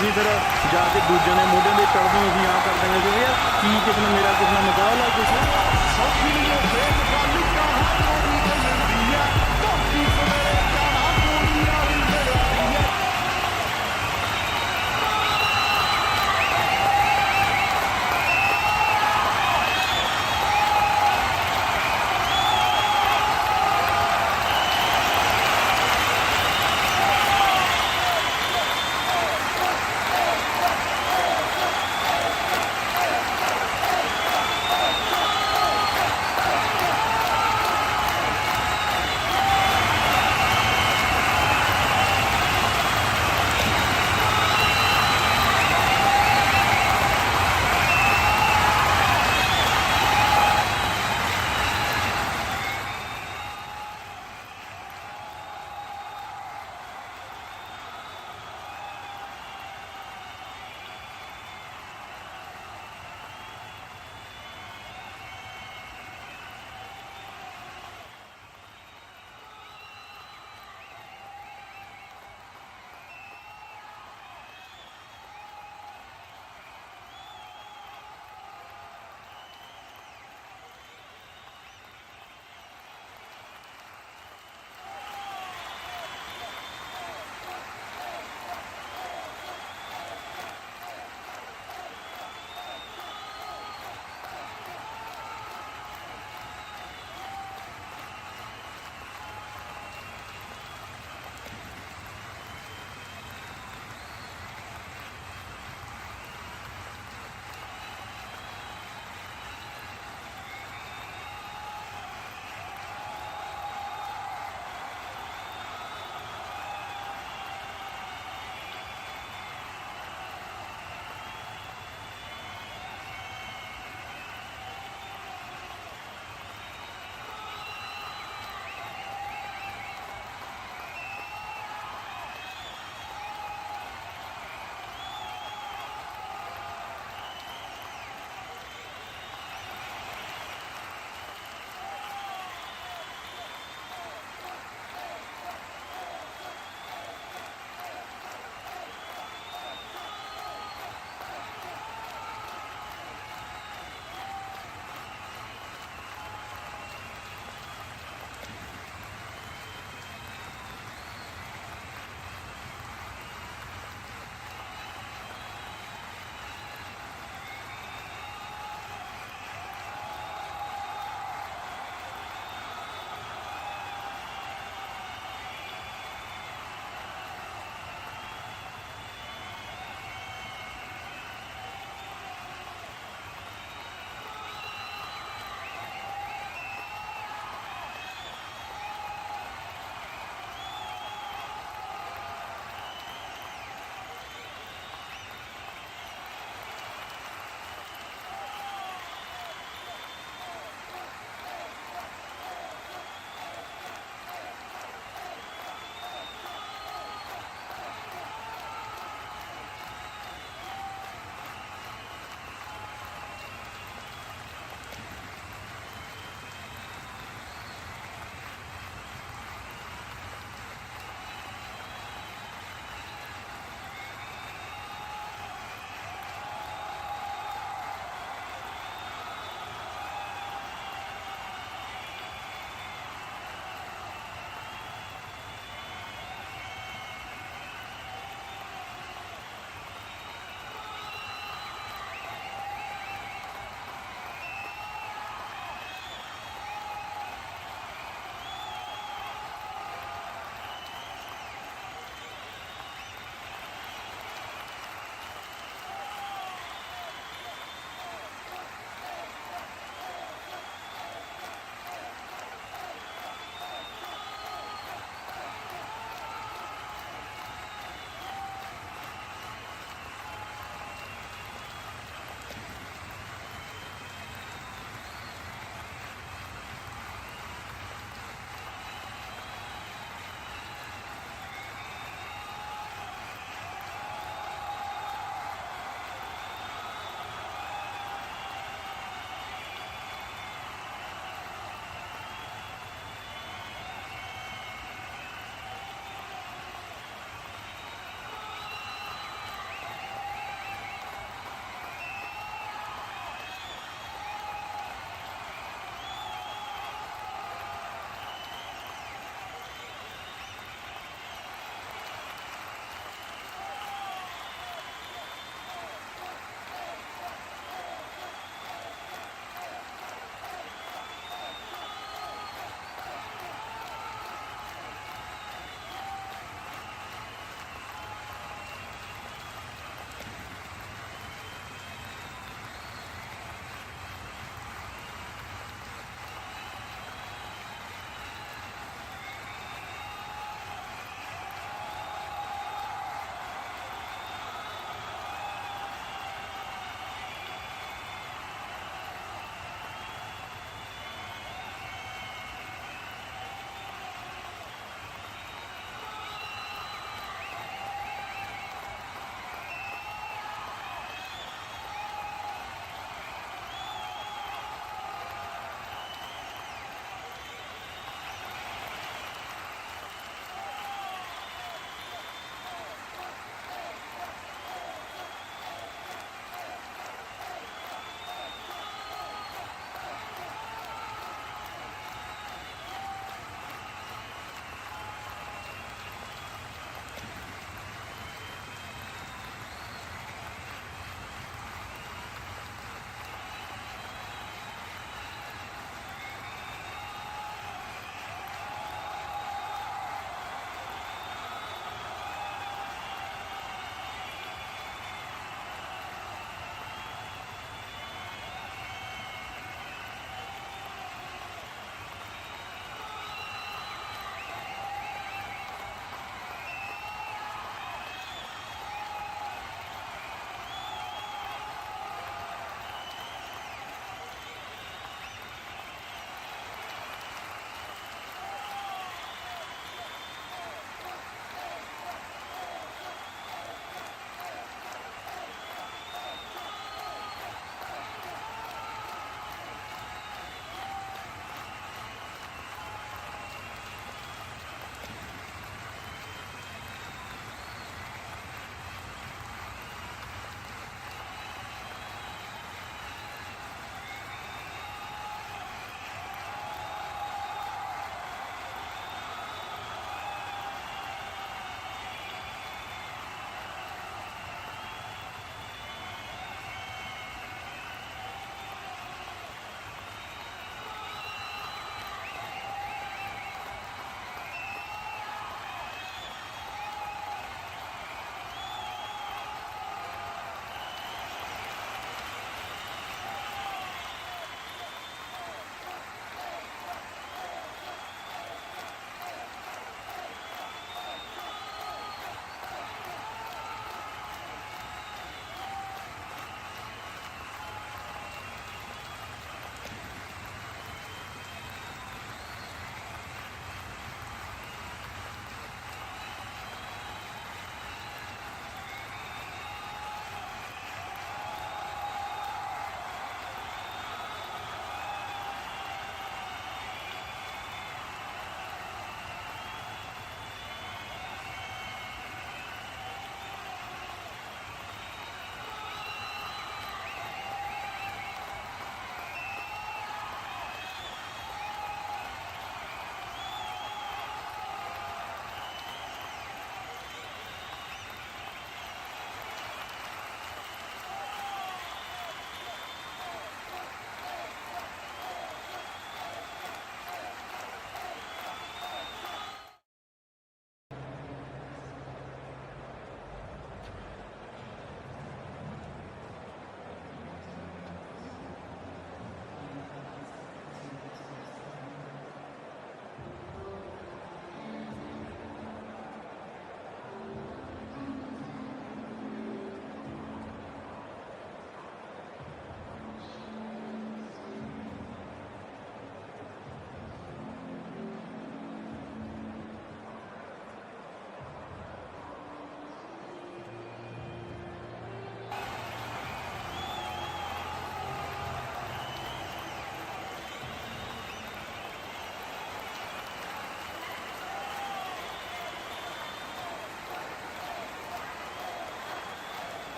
ਤੁਸੀਂ ਫਿਰ ਜਾ ਕੇ ਦੂਜੇ ਦੇ ਮੋਢੇ 'ਤੇ ਚੜ੍ਹਦੇ ਹੋ, ਅਸੀਂ ਆਹ ਕਰ ਦਾਂਗੇ ਕਿ ਯਾਰ ਕੀ ਕਿਸੇ ਨਾਲ ਮੇਰਾ ਕਿਸੇ ਨਾਲ ਮੁਕਾਬਲਾ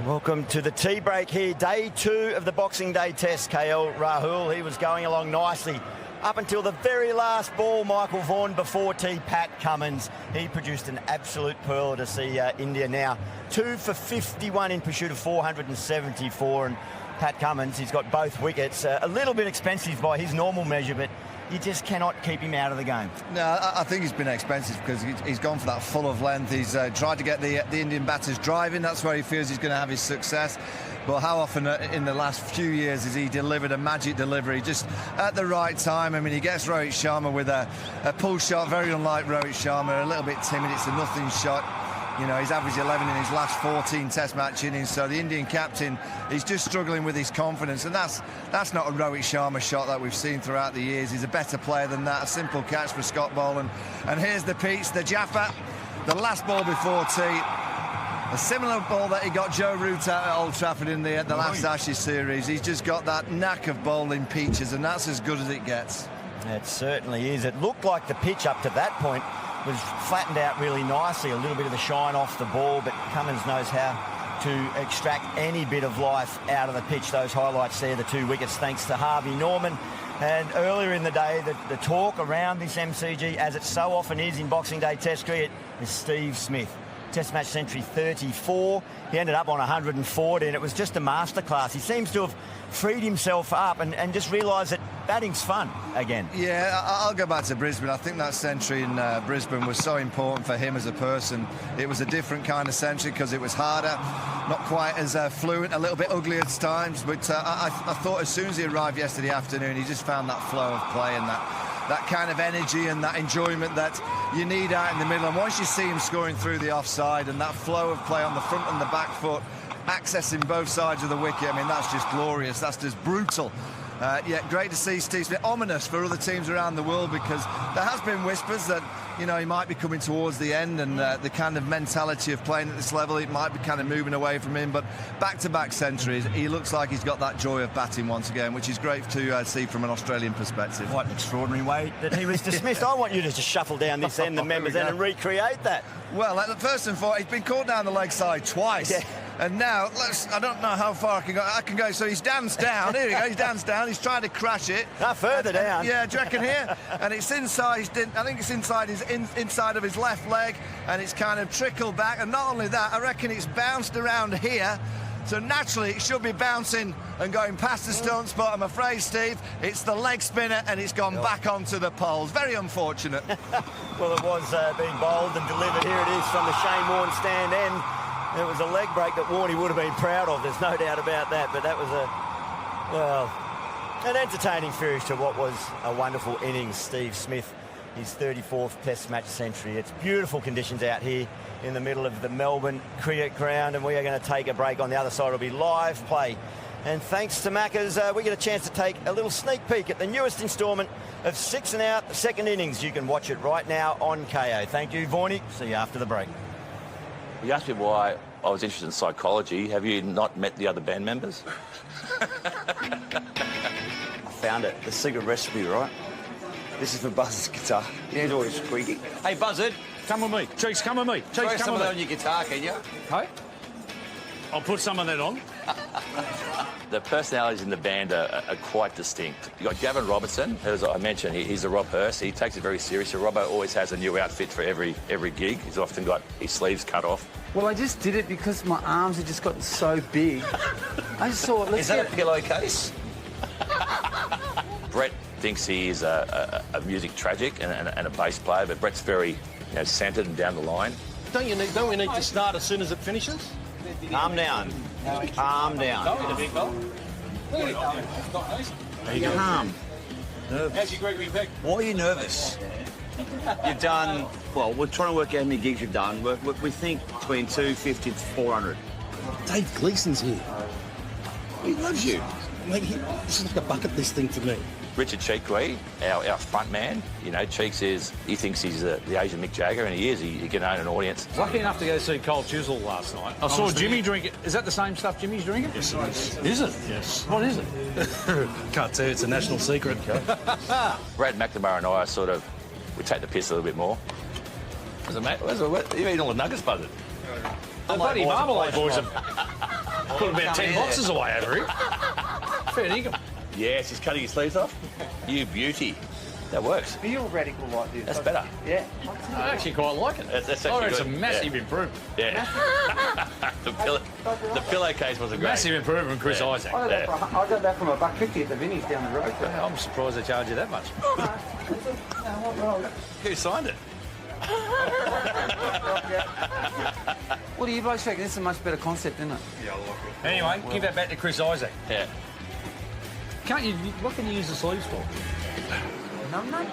Welcome to the tea break here. Day 2 of the Boxing Day test. KL Rahul, he was going along nicely up until the very last ball. Michael Vaughan before tea. Pat Cummins, he produced an absolute pearl to see India now 2 for 51 in pursuit of 474. And Pat Cummins, he's got both wickets. A little bit expensive by his normal measure, but you just cannot keep him out of the game. No, I think he's been expensive because he's gone for that full of length. He's tried to get the Indian batters driving. That's where he feels he's going to have his success. But how often in the last few years has he delivered a magic delivery just at the right time? I mean, he gets Rohit Sharma with a pull shot, very unlike Rohit Sharma, a little bit timid. It's a nothing shot. You know, he's averaged 11 in his last 14 test match innings, so the Indian captain, he's just struggling with his confidence, and that's not a Rohit Sharma shot that we've seen throughout the years. He's a better player than that. A simple catch for Scott Boland. And here's the piece, the Jaffa, the last ball before tea. A similar ball that he got Joe Root out at Old Trafford in the last Ashes series. He's just got that knack of bowling peaches, and that's as good as it gets. It certainly is. It looked like the pitch up to that point was flattened out really nicely, a little bit of the shine off the ball, but Cummins knows how to extract any bit of life out of the pitch. Those highlights there, the 2 wickets, thanks to Harvey Norman. And earlier in the day, the talk around this MCG, as it so often is in Boxing Day Test cricket, is Steve Smith. Test match century 34. He ended up on 140, and it was just a masterclass. He seems to have freed himself up and just realised that batting's fun again. Yeah, I'll go back to Brisbane. I think that century in Brisbane was so important for him as a person. It was a different kind of century because it was harder, not quite as fluent, a little bit ugly at times. But I thought as soon as he arrived yesterday afternoon, he just found that flow of play and that kind of energy and that enjoyment that you need out in the middle. And once you see him scoring through the offside and that flow of play on the front and the back foot, accessing both sides of the wicket, I mean, that's just glorious. That's just brutal. Yeah, great to see Steve Smith. Ominous for other teams around the world because there has been whispers that, you know, he might be coming towards the end and the kind of mentality of playing at this level, it might be kind of moving away from him. But back-to-back centuries, he looks like he's got that joy of batting once again, which is great to see from an Australian perspective. What an extraordinary way that he was dismissed. I want you to just shuffle down this end, the members end, and recreate that. Well, first and foremost, he's been caught down the leg side twice. Yeah. And now, I don't know how far I can go. So he's danced down. Here we go. He's danced down. He's trying to crash it. Further down. Yeah, do you reckon here? And it's inside. I think it's inside inside of his left leg, and it's kind of trickled back. And not only that, I reckon it's bounced around here. So naturally, it should be bouncing and going past the stumps. But I'm afraid, Steve, it's the leg spinner, and it's gone back onto the poles. Very unfortunate. Well, it was being bowled and delivered. Here it is from the Shane Warne stand end. It was a leg break that Warney would have been proud of, there's no doubt about that, but that was an entertaining finish to what was a wonderful innings. Steve Smith, his 34th Test match century. It's beautiful conditions out here in the middle of the Melbourne cricket ground, and we are going to take a break. On the other side, it'll be live play. And thanks to Macca's, we get a chance to take a little sneak peek at the newest instalment of 6 and Out, the second innings. You can watch it right now on KO. Thank you, Varney. See you after the break. You asked me why I was interested in psychology. Have you not met the other band members? I found it. The secret recipe, right? This is for Buzz's guitar. Here's always squeaky. Hey, Buzzard, come with me. Cheeks, come with me. Cheeks, Throw come some of with that on me. your guitar, can you? Hey? I'll put some of that on. The personalities in the band are quite distinct. You've got Gavin Robertson, as I mentioned, he's a Rob Hurst. He takes it very seriously. Robbo always has a new outfit for every gig. He's often got his sleeves cut off. Well, I just did it because my arms had just gotten so big. I just thought, let's Is that a pillowcase? Brett thinks he is a music tragic and a bass player, but Brett's very centred and down the line. Don't we need to start as soon as it finishes? Calm down. Calm down. Calm. Why are you nervous? You've done, well, we're trying to work out how many gigs you've done. We think between 250 to 400. Dave Gleason's here. He loves you. Mate, this is like a bucket list thing for me. Richard Cheekwee, our front man, Cheeks he thinks he's the Asian Mick Jagger, and he is. He can own an audience. Lucky enough to go see Cole Chisel last night. I saw Jimmy drink it. Is that the same stuff Jimmy's drinking? Yes, it is. Is it? Yes. What is it? Can't tell you, it's a national secret. Brad McNamara and I we take the piss a little bit more. You eating all the nuggets, Buzzard? Bloody marmalade boys. Put about 10 boxes away over here. Fair dinkum. Yes, he's cutting his sleeves off. You beauty. That works. Feel radical like this. That's better. Yeah. I actually quite like it. That's actually oh, it's good. a massive improvement. Yeah. the pillowcase was a great. Massive improvement, Chris Isaac. I got that from a $1.50 at the Vinnies down the road. I'm surprised they charge you that much. Who signed it? What do you both reckon? This is a much better concept, isn't it? Yeah, I like it. Anyway, give that back to Chris Isaac. Yeah. Can't you? What can you use the sleeves for? No.